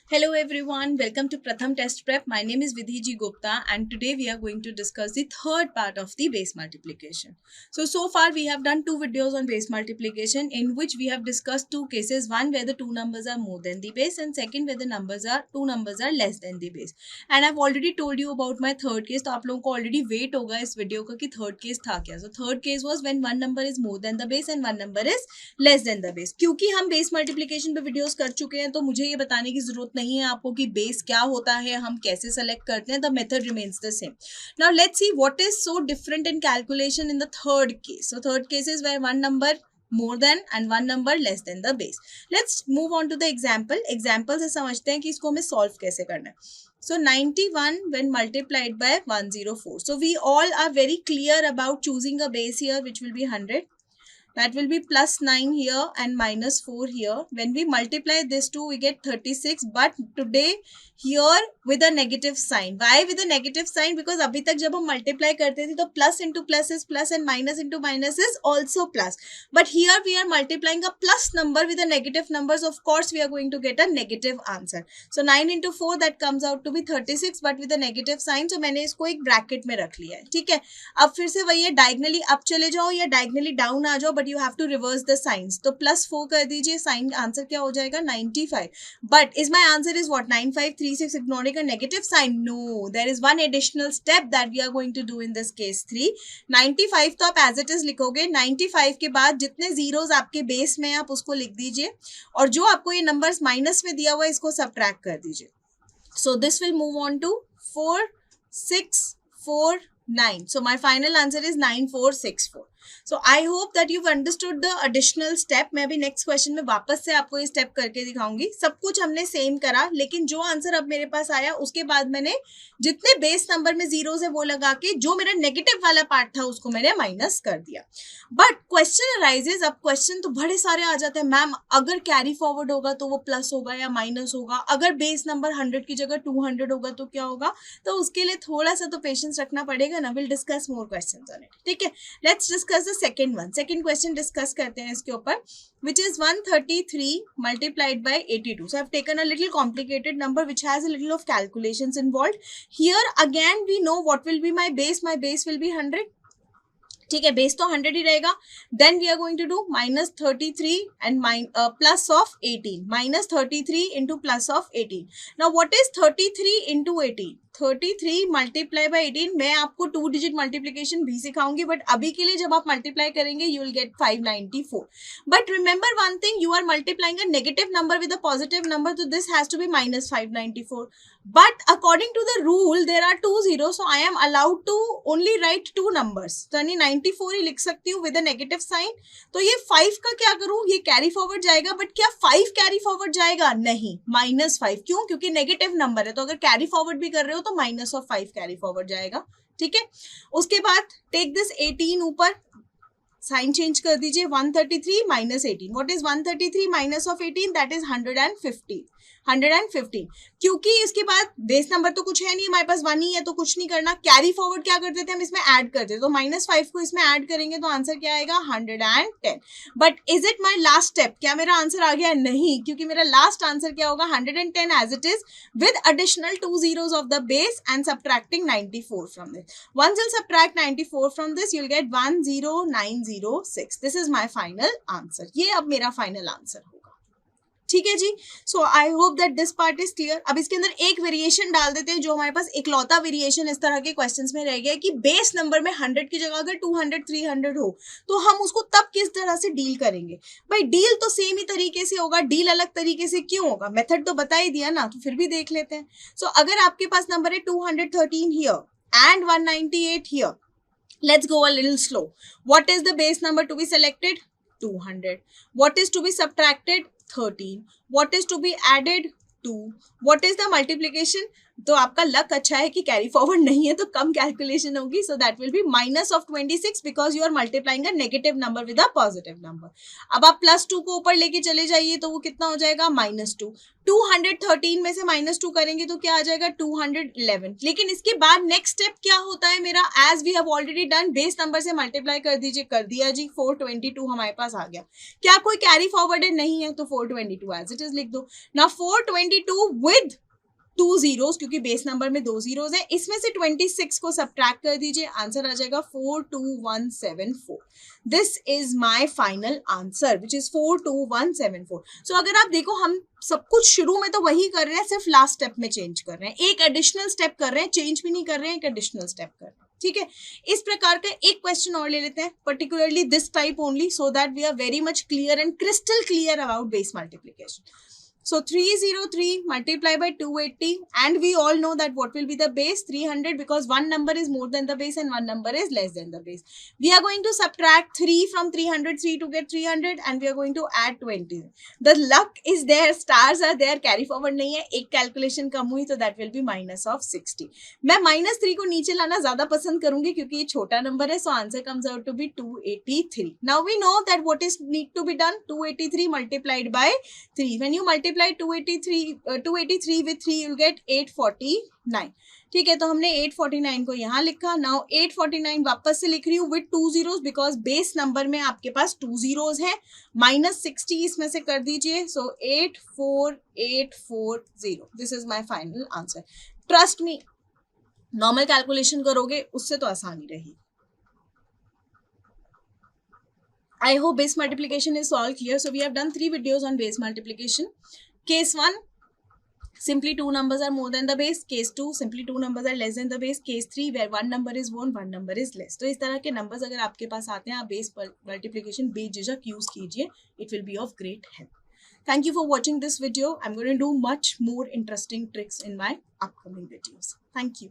Hello everyone, welcome to Pratham Test Prep. My name is Vidhi G Gupta and today we are going to discuss the third part of the base multiplication. So far we have done two videos on base multiplication in which we have discussed two cases. One where the two numbers are more than the base and second where the two numbers are less than the base. And I've already told you about my third case. तो आप लोगों को already wait होगा इस video का कि third case था क्या. So third case was when one number is more than the base and one number is less than the base. क्योंकि हम बेस मल्टीप्लीकेशन पे वीडियोस कर चुके हैं तो मुझे ये बताने की जरूरत नहीं है आपको कि बेस क्या होता है, हम कैसे सेलेक्ट करते हैं. The method remains the same. Now let's see what is so different in calculation in the third case. So third case is where one number more than and one number less than the base. Let's move on to the example. Example से समझते हैं कि इसको हमें solve कैसे करना है. So 91 when multiplied by 104. So we all are very clear about choosing a base here which will be 100. That will be plus 9 here and minus 4 here. When we multiply this two, we get 36. But today, here with a negative sign. Why with a negative sign? Because अभी तक जब हम multiply करते थे तो plus into plus is plus and minus into minus is also plus. But here we are multiplying a plus number with a negative numbers. Of course, we are going to get a negative answer. So 9 into 4 that comes out to be 36 but with a negative sign. So मैंने इसको एक bracket में रख लिया है. ठीक है. अब फिर से वही है, diagonally up चले जाओ या diagonally down आ जाओ, but you have to reverse the signs. तो plus 4 कर दीजिए, sign आंसर क्या हो जाएगा 95. But is my answer is what 9536. Ignoring a negative sign? No, there is one additional step that we are going to do in this case 3. 95 तो आप as it is लिखोगे. 95 के बाद जितने zeros आपके बेस में आप उसको लिख दीजिए और जो आपको ये नंबर्स माइनस में दिया हुआ है इसको सब्ट्रैक्ट कर दीजिए. So this will move on to 4649. So my final answer is 9464. So I hope that you've understood the additional step. मैं अभी next question में वापस से आपको ये step करके दिखाऊंगी. सब कुछ हमने same करा, लेकिन जो आंसर अब मेरे पास आया उसके बाद मैंने जितने बेस नंबर में जीरोस है वो लगा के जो मेरा नेगेटिव वाला पार्ट था उसको मैंने माइनस कर दिया. बट क्वेश्चन अराइजेज, अब क्वेश्चन तो बड़े सारे आ जाते हैं. मैम अगर कैरी फॉरवर्ड होगा तो वो प्लस होगा या माइनस होगा, अगर बेस नंबर 100 की जगह 200 होगा तो क्या होगा. तो उसके लिए थोड़ा सा तो पेशेंस रखना पड़ेगा ना. Will discuss more questions on it. ठीक है, let's discuss the second one. Second question discuss करते हैं इसके ऊपर, which is 133 multiplied by 82. So I've taken a little complicated number which has a little of calculations involved. Here again we know what will be my base. My base will be 100. ठीक है, base तो 100 ही रहेगा. Then we are going to do minus 33 and plus of 18. Minus 33 into plus of 18. Now what is 33 into 18? 33 multiply by 18. मैं आपको 2 digit multiplication भी सिखाऊंगी, but अभी के लिए जब आप मल्टीप्लाई करेंगे you will get 594. But remember one thing, you are multiplying a negative number with a positive number, तो this has to be minus 594. But according to the rule, there are 2 zeros, so I am allowed to only write 2 numbers. तो यानी 94 ही लिख सकती हूँ with a negative sign. तो ये 5 का क्या करूँ, ये कैरी फॉरवर्ड जाएगा, बट क्या 5 कैरी फॉरवर्ड जाएगा? नहीं, -5. क्यों? क्योंकि नेगेटिव नंबर है, तो अगर कैरी फॉरवर्ड भी कर रहे हो तो -5 कैरी फॉरवर्ड जाएगा. ठीक है, उसके बाद टेक दिस 18 ऊपर, साइन चेंज कर दीजिए. 133 minus 18. What is 133 minus of 18? That is 150. 115. क्योंकि इसके बाद बेस नंबर तो कुछ है नहीं, हमारे पास 1 ही है तो कुछ नहीं करना. कैरी फॉरवर्ड क्या करते थे हम, इसमें ऐड करते, तो -5 को इसमें ऐड करेंगे तो आंसर क्या आएगा 110. But is it my last step? क्या मेरा आंसर आ गया? नहीं, क्योंकि मेरा लास्ट आंसर क्या होगा 110 as it is with additional 2 zeros of the base and subtracting 94 from this. Once you'll subtract 94 from this, you'll get 10906. This is my final answer. ये अब मेरा फाइनल आंसर होगा. ठीक है जी. So I hope that this part is clear. अब इसके अंदर एक वेरिएशन डाल देते हैं, जो हमारे पास इकलौता वेरिएशन इस तरह के क्वेश्चंस में रह गया कि बेस नंबर में 100 की जगह अगर 200 300 हो तो हम उसको तब किस तरह से डील करेंगे. भाई डील तो सेम ही तरीके से होगा, डील अलग तरीके से क्यों होगा? मेथड तो बता ही दिया ना, तो फिर भी देख लेते हैं. सो अगर आपके पास नंबर है 213 here and 198 here. Let's go a little slow. What is the base number to be selected? 200. What is to be subtracted? 13. What is to be added? 2. What is the multiplication? तो आपका luck अच्छा है कि carry forward नहीं है तो कम calculation होगी. So that will be minus of 26 because you are multiplying a negative number with a positive number. अब आप +2 को ऊपर लेके चले जाइए तो वो कितना हो जाएगा -2. 213 में से -2 करेंगे तो क्या आ जाएगा 211. लेकिन इसके बाद नेक्स्ट स्टेप क्या होता है मेरा, as we have already done, base number से मल्टीप्लाई कर दीजिए. कर दिया जी, 422 हमारे पास आ गया. क्या कोई कैरी फॉरवर्ड नहीं है तो 422 एज इट इज लिख दो. ना 422 विद 2 zeros, क्योंकि बेस नंबर में 2 zeros है. इसमें से 26 को सब्ट्रैक्ट कर दीजिए, आंसर आ जाएगा 42174. This is my final answer which is 42174. सो अगर आप देखो हम सब कुछ शुरू में तो वही कर रहे हैं, सिर्फ लास्ट स्टेप में चेंज कर रहे हैं. एक एडिशनल स्टेप कर रहे हैं, चेंज भी नहीं कर रहे हैं, एक एडिशनल स्टेप कर रहे हैं. ठीक है, इस प्रकार का एक क्वेश्चन और ले लेते हैं, particularly this type only, so that we are very much clear and crystal clear about base multiplication. So 303 multiplied by 280, and we all know that what will be the base 300 because one number is more than the base and one number is less than the base. We are going to subtract 3 from 303 to get 300 and we are going to add 20. The luck is there, stars are there, carry forward नहीं है, एक calculation कम हुई तो that will be minus of 60. मैं -3 को नीचे लाना ज्यादा पसंद करूंगी क्योंकि ये छोटा नंबर है, so answer comes out to be 283. Now we know that what is need to be done, 283 multiplied by 3. When you multiply 283 with 3 you'll get 849. ठीक है, तो हमने 849 को यहाँ लिखा. नाउ 849 वापस से लिख रही हूँ with 2 zeros because base number में आपके पास 2 zeros है. -60 इसमें से कर दीजिए, सो 84840. This is my final answer. Trust me, normal calculation करोगे उससे तो आसानी रही. I hope base multiplication is all clear. So we have done 3 videos on base multiplication. Case 1, simply 2 numbers are more than the base. Case 2, simply 2 numbers are less than the base. Case 3, where 1 number is more, 1 number is less. तो इस तरह के numbers अगर आपके पास आते हैं, आप base multiplication बेझिझक use कीजिए. It will be of great help. Thank you for watching this video. I'm going to do much more interesting tricks in my upcoming videos. Thank you.